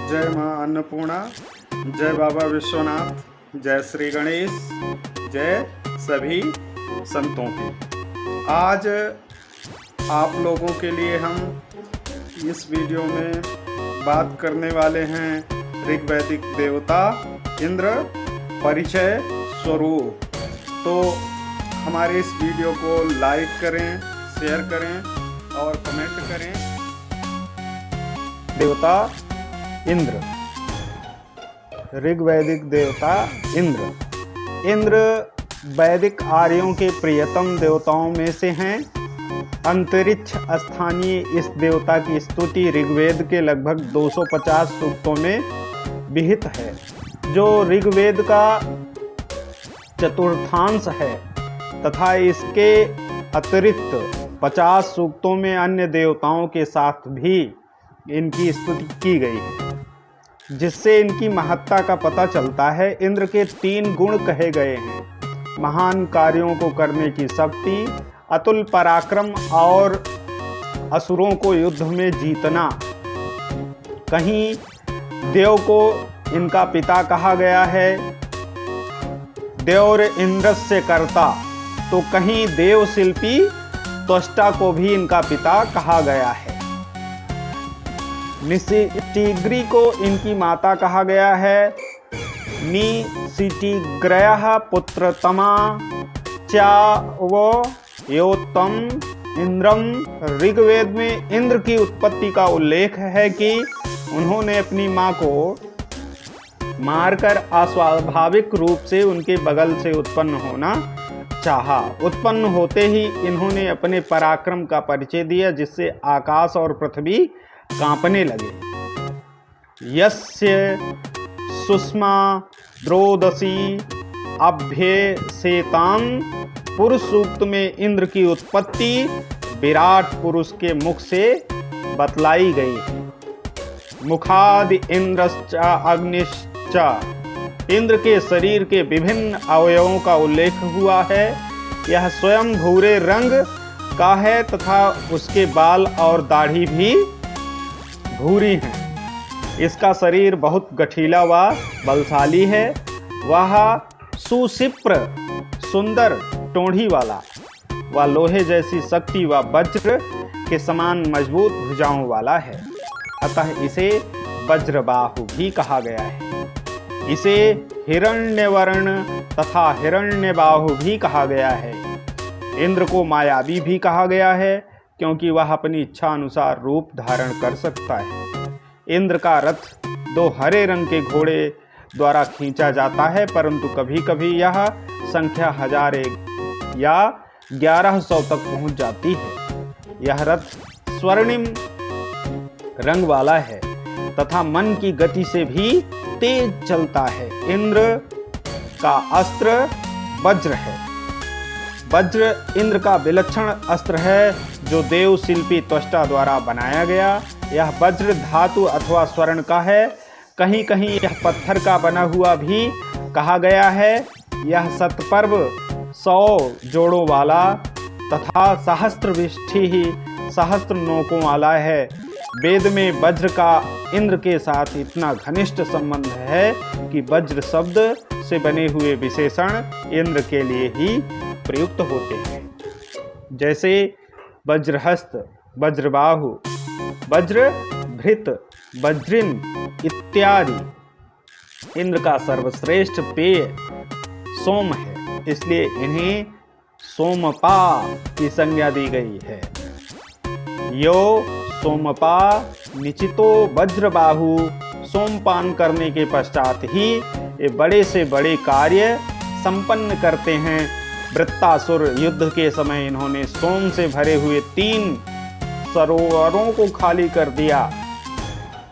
जय माँ अन्नपूर्णा, जय बाबा विश्वनाथ, जय श्री गणेश, जय सभी संतों की। आज आप लोगों के लिए हम इस वीडियो में बात करने वाले हैं ऋग्वैदिक देवता इंद्र परिचय स्वरूप। तो हमारे इस वीडियो को लाइक करें, शेयर करें और कमेंट करें। देवता इंद्र, ऋग्वैदिक देवता इंद्र। इंद्र वैदिक आर्यों के प्रियतम देवताओं में से हैं। अंतरिक्ष स्थानीय इस देवता की स्तुति ऋग्वेद के लगभग 250 सूक्तों में विहित है, जो ऋग्वेद का चतुर्थांश है, तथा इसके अतिरिक्त 50 सूक्तों में अन्य देवताओं के साथ भी इनकी स्तुति की गई है, जिससे इनकी महत्ता का पता चलता है। इंद्र के 3 गुण कहे गए हैं: महान कार्यों को करने की शक्ति, अतुल पराक्रम और असुरों को युद्ध में जीतना। कहीं देव को इनका पिता कहा गया है, देवर इंद्रस्य कर्ता, तो कहीं देव शिल्पी त्वष्टा को भी इनका पिता कहा गया है। निशितिग्री को इनकी माता कहा गया है। निशितिग्रयः पुत्रतमा च योत्तम इंद्रम। ऋग्वेद में इंद्र की उत्पत्ति का उल्लेख है कि उन्होंने अपनी मां को मारकर अस्वाभाविक रूप से उनके बगल से उत्पन्न होना चाहा। उत्पन्न होते ही इन्होंने अपने पराक्रम का परिचय दिया, जिससे आकाश और पृथ्वी कांपने लगे। यस्य सुषमा द्रोदसी अभ्यसेतां। पुरुष सूक्त में इंद्र की उत्पत्ति विराट पुरुष के मुख से बतलाई गई है। मुखादि इंद्रश्च अग्निश्च। इंद्र के शरीर के विभिन्न अवयवों का उल्लेख हुआ है। यह स्वयं भूरे रंग का है तथा उसके बाल और दाढ़ी भी भूरी हैं। इसका शरीर बहुत गठीला व बलशाली है। वह सुशिप्र, सुंदर टोंढ़ी वाला व लोहे जैसी शक्ति व वज्र के समान मजबूत भुजाओं वाला है, अतः इसे वज्रबाहु भी कहा गया है। इसे हिरण्यवर्ण तथा हिरण्यबाहु भी कहा गया है। इंद्र को मायावी भी कहा गया है, क्योंकि वह अपनी इच्छा अनुसार रूप धारण कर सकता है। इंद्र का रथ 2 हरे रंग के घोड़े द्वारा खींचा जाता है, परंतु कभी कभी यह संख्या 1001 या 1100 तक पहुंच जाती है। यह रथ स्वर्णिम रंग वाला है तथा मन की गति से भी तेज चलता है। इंद्र का अस्त्र वज्र है। वज्र इंद्र का विलक्षण अस्त्र है, जो देव शिल्पी त्वष्टा द्वारा बनाया गया। यह वज्र धातु अथवा स्वर्ण का है। कहीं कहीं यह पत्थर का बना हुआ भी कहा गया है। यह सतपर्व 100 जोड़ों वाला तथा सहस्त्र विष्ठि, सहस्त्र नोकों वाला है। वेद में वज्र का इंद्र के साथ इतना घनिष्ठ संबंध है कि वज्र शब्द से बने हुए विशेषण इंद्र के लिए ही प्रयुक्त होते हैं, जैसे वज्रहस्त, वज्रबाहु, वज्रभृत, वज्रिन इत्यादि। इंद्र का सर्वश्रेष्ठ पेय सोम है, इसलिए इन्हें सोमपा की संज्ञा दी गई है। यो सोमपा निचितो वज्रबाहु। सोमपान करने के पश्चात ही ये बड़े से बड़े कार्य संपन्न करते हैं। वृत्तासुर युद्ध के समय इन्होंने सोम से भरे हुए 3 सरोवरों को खाली कर दिया।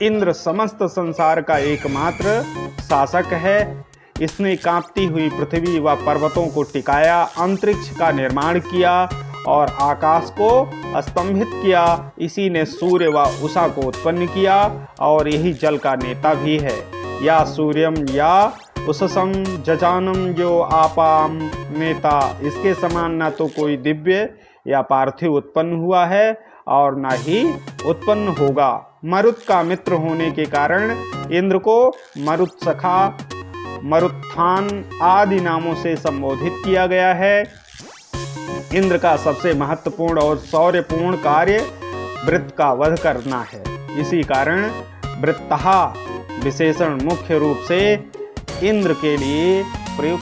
इंद्र समस्त संसार का एकमात्र शासक है। इसने कांपती हुई पृथ्वी व पर्वतों को टिकाया, अंतरिक्ष का निर्माण किया और आकाश को स्तंभित किया। इसी ने सूर्य व उषा को उत्पन्न किया और यही जल का नेता भी है। या सूर्यम या उससम जजानम जो आपाम नेता। इसके समान न तो कोई दिव्य या पार्थिव उत्पन्न हुआ है और ना ही उत्पन्न होगा। मरुत का मित्र होने के कारण इंद्र को मरुत्सखा, मरुत्थान आदि नामों से संबोधित किया गया है। इंद्र का सबसे महत्वपूर्ण और शौर्यपूर्ण कार्य वृत्त का वध करना है। इसी कारण वृत्तः विशेषण मुख्य रूप से इंद्र के लिए प्रयुक्त